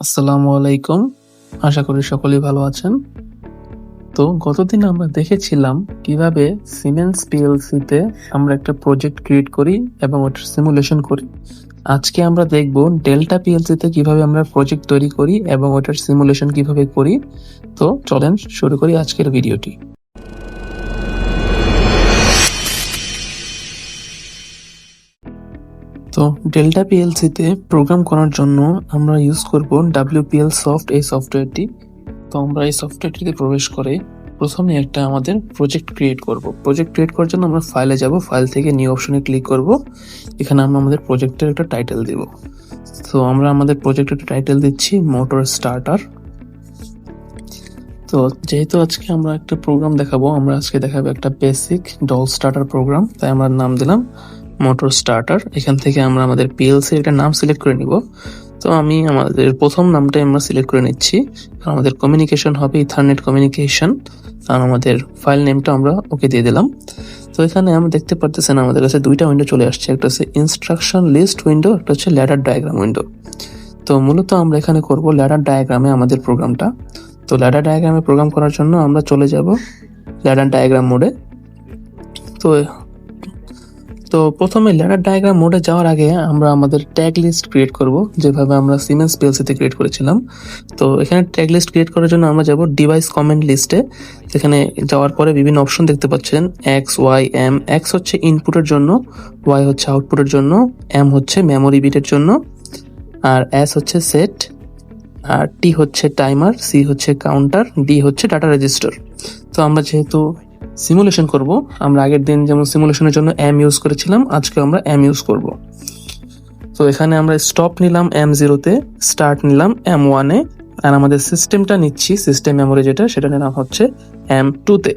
আসসালামু আলাইকুম। আশা করি সকলেই ভালো আছেন। তো গতদিন আমরা দেখেছিলাম কিভাবে সিমেন্স পিএলসিতে আমরা একটা প্রজেক্ট ক্রিয়েট করি এবং ওটার সিমুলেশন করি। আজকে আমরা দেখব ডেল্টা পিএলসিতে কিভাবে আমরা প্রজেক্ট তৈরি করি এবং ওটার সিমুলেশন কিভাবে করি। তো চলেন শুরু করি আজকের ভিডিওটি। তো ডেল্টা পিএলসিতে প্রোগ্রাম করার জন্য আমরা ইউজ করব WPL সফট এই সফটওয়্যারটি। তো আমরা এই সফটওয়্যারটিতে প্রবেশ করে প্রথমে একটা আমাদের প্রজেক্ট ক্রিয়েট করব। প্রজেক্ট ক্রিয়েট করার জন্য আমরা ফাইলে যাব, ফাইল থেকে নিউ অপশনে ক্লিক করব। এখানে আমরা আমাদের প্রজেক্টের একটা টাইটেল দেব। তো আমরা আমাদের প্রজেক্টের একটা টাইটেল দিচ্ছি মোটর স্টার্টার। তো যেহেতু আজকে আমরা একটা প্রোগ্রাম দেখাবো, আমরা আজকে দেখাবো একটা বেসিক ডল স্টার্টার প্রোগ্রাম, তাই আমরা নাম দিলাম মোটর স্টার্টার। এখান থেকে আমরা আমাদের পিএলসি একটা নাম সিলেক্ট করে নিব। তো আমি আমাদের প্রথম নামটাই আমরা সিলেক্ট করে নিচ্ছি, কারণ আমাদের কমিউনিকেশন হবে ইথারনেট কমিউনিকেশন। আর আমাদের ফাইল নেমটা আমরা ওকে দিয়ে দিলাম। তো এখানে আমরা দেখতে পারতেছেন আমাদের কাছে দুইটা উইন্ডো চলে আসছে, একটা হচ্ছে ইনস্ট্রাকশন লিস্ট উইন্ডো, একটা হচ্ছে ল্যাডার ডায়াগ্রাম উইন্ডো। তো মূলত আমরা এখানে করব ল্যাডার ডায়াগ্রামে আমাদের প্রোগ্রামটা। তো ল্যাডার ডায়াগ্রামে প্রোগ্রাম করার জন্য আমরা চলে যাব ল্যাডার ডায়াগ্রাম মোডে। তো প্রথমে ল্যাডার ডায়াগ্রাম মোডে যাওয়ার আগে আমরা আমাদের ট্যাগ লিস্ট ক্রিয়েট করব, যেভাবে আমরা সিমেন্স পিএলসিতে ক্রিয়েট করেছিলাম। তো এখানে ট্যাগ লিস্ট ক্রিয়েট করার জন্য আমরা যাব ডিভাইস কমেন্ট লিস্টে। সেখানে যাওয়ার পরে বিভিন্ন অপশন দেখতে পাচ্ছেন, এক্স, ওয়াই, এম। এক্স হচ্ছে ইনপুটের জন্য, ওয়াই হচ্ছে আউটপুটের জন্য, এম হচ্ছে মেমোরি বিটের জন্য, আর এস হচ্ছে সেট, আর টি হচ্ছে টাইমার, সি হচ্ছে কাউন্টার, ডি হচ্ছে ডাটা রেজিস্টার। তো আমরা যেহেতু সিমুলেশন করব, আমরা আগের দিন যেমন সিমুলেশনের জন্য এম ইউজ করেছিলাম, আজকে আমরা এম ইউজ করব। তো এখানে আমরা স্টপ নিলাম M0-তে, স্টার্ট নিলাম M1-এ, আর আমাদের সিস্টেমটা নিচ্ছি, সিস্টেম মেমোরি যেটা, সেটা নিলাম হচ্ছে M2-তে।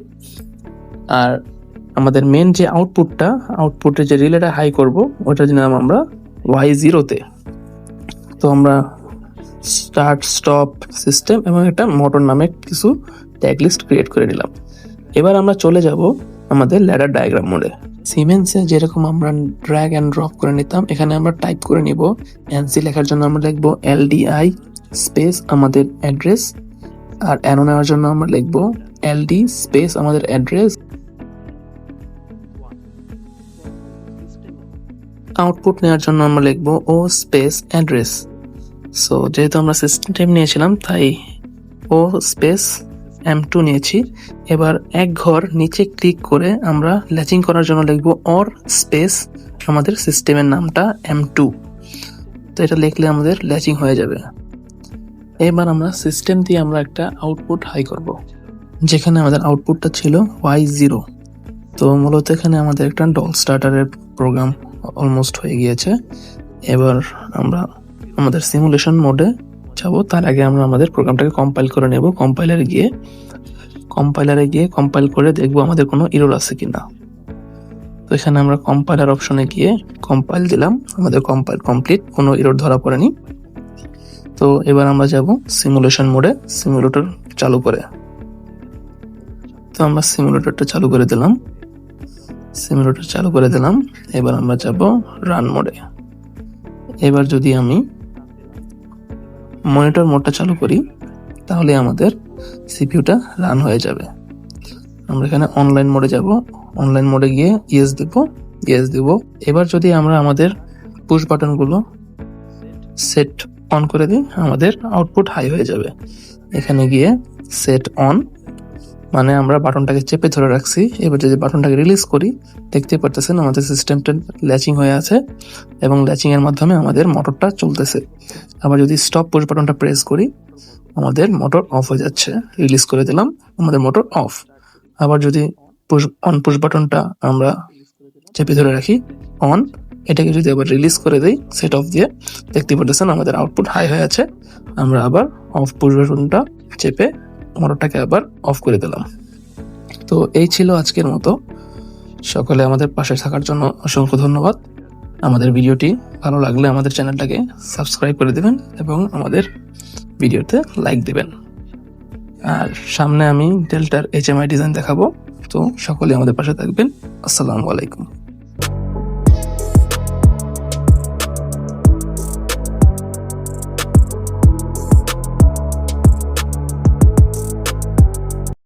আর আমাদের মেন যে আউটপুটের যে রিলেটা হাই করব, ওটা নিলাম আমরা Y0-তে। তো আমরা স্টার্ট, স্টপ, সিস্টেম এবং একটা মোটর নামে কিছু ট্যাগ লিস্ট ক্রিয়েট করে নিলাম। এবার আমরা চলে যাব আমাদের ল্যাডার ডায়াগ্রাম মোডে। সিমেন্সে যেরকম আমরা ড্র্যাগ অ্যান্ড ড্রপ করে নিতাম, এখানে আমরা টাইপ করে নিব। এনসি লেখার জন্য আমরা লিখব LDI স্পেস আমাদের অ্যাড্রেস, আর অ্যানো নেওয়ার জন্য আমরা লিখব LD স্পেস আমাদের অ্যাড্রেস। আউটপুট নেওয়ার জন্য আমরা লিখব O স্পেস অ্যাড্রেস। সো যেহেতু আমরা সিস্টেম নিয়েছিলাম, তাই O স্পেস M2 নিয়েছি। এবার এক ঘর নিচে ক্লিক করে আমরা ল্যাচিং করার জন্য লিখব OR স্পেস আমাদের সিস্টেমের নামটা M2। তো এটা লিখলে আমাদের ল্যাচিং হয়ে যাবে। এবার আমরা সিস্টেম দিয়ে আমরা একটা আউটপুট হাই করব, যেখানে আমাদের আউটপুটটা ছিল Y0। তো মূলত এখানে আমাদের একটা ডল স্টার্টারের প্রোগ্রাম অলমোস্ট হয়ে গিয়েছে। এবার আমরা আমাদের সিমুলেশন মোডে যাব। তার আগে আমরা আমাদের প্রোগ্রামটাকে কম্পাইল করে নেব। কম্পাইলারে গিয়ে কম্পাইল করে দেখব আমাদের কোনো এরর আছে কিনা। তো এখানে আমরা কম্পাইলার অপশনে গিয়ে কম্পাইল দিলাম, আমাদের কম্পাইল কমপ্লিট, কোনো এরর ধরা পড়েনি। তো এবার আমরা যাব সিমুলেশন মোডে, সিমুলেটর চালু করে। তো আমরা সিমুলেটরটা চালু করে দিলাম। এবার আমরা যাব রান মোডে। এবার যদি আমি মনিটর মোডটা চালু করি, তাহলে আমাদের সিপিইউটা রান হয়ে যাবে। আমরা এখানে অনলাইন মোডে যাব, অনলাইন মোডে গিয়ে ইয়েস দেব। এবার যদি আমরা আমাদের পুশ বাটনগুলো সেট অন করে দিই, আমাদের আউটপুট হাই হয়ে যাবে। এখানে গিয়ে সেট অন মানে আমরা বাটনটাকে চেপে ধরে রাখছি। এবার যদি বাটনটাকে রিলিজ করি, দেখতে পারতেছেন আমাদের সিস্টেমটা ল্যাচিং হয়ে আছে এবং ল্যাচিং এর মাধ্যমে আমাদের মোটরটা চলতেছে। আবার যদি স্টপ পুশ বাটনটা প্রেস করি, আমাদের মোটর অফ হয়ে যাচ্ছে। রিলিজ করে দিলাম, আমাদের মোটর অফ। আবার যদি পুশ বাটনটা আমরা চেপে ধরে রাখি, অন। এটাকে যদি আবার রিলিজ করে দেই সেট অফ দিয়ে, দেখতে পারতেছেন আমাদের আউটপুট হাই হয়ে আছে। আমরা আবার অফ পুশ বাটনটা চেপে মোটরটাকে আবার অফ করে দিলাম। তো এই ছিল আজকের মতো। সকলে আমাদের পাশে থাকার জন্য অসংখ্য ধন্যবাদ। আমাদের ভিডিওটি ভালো লাগলে আমাদের চ্যানেলটাকে সাবস্ক্রাইব করে দেবেন এবং আমাদের ভিডিওতে লাইক দেবেন। আর সামনে আমি ডেল্টার HMI ডিজাইন দেখাবো। তো সকলে আমাদের পাশে থাকবেন। আসসালামু আলাইকুম।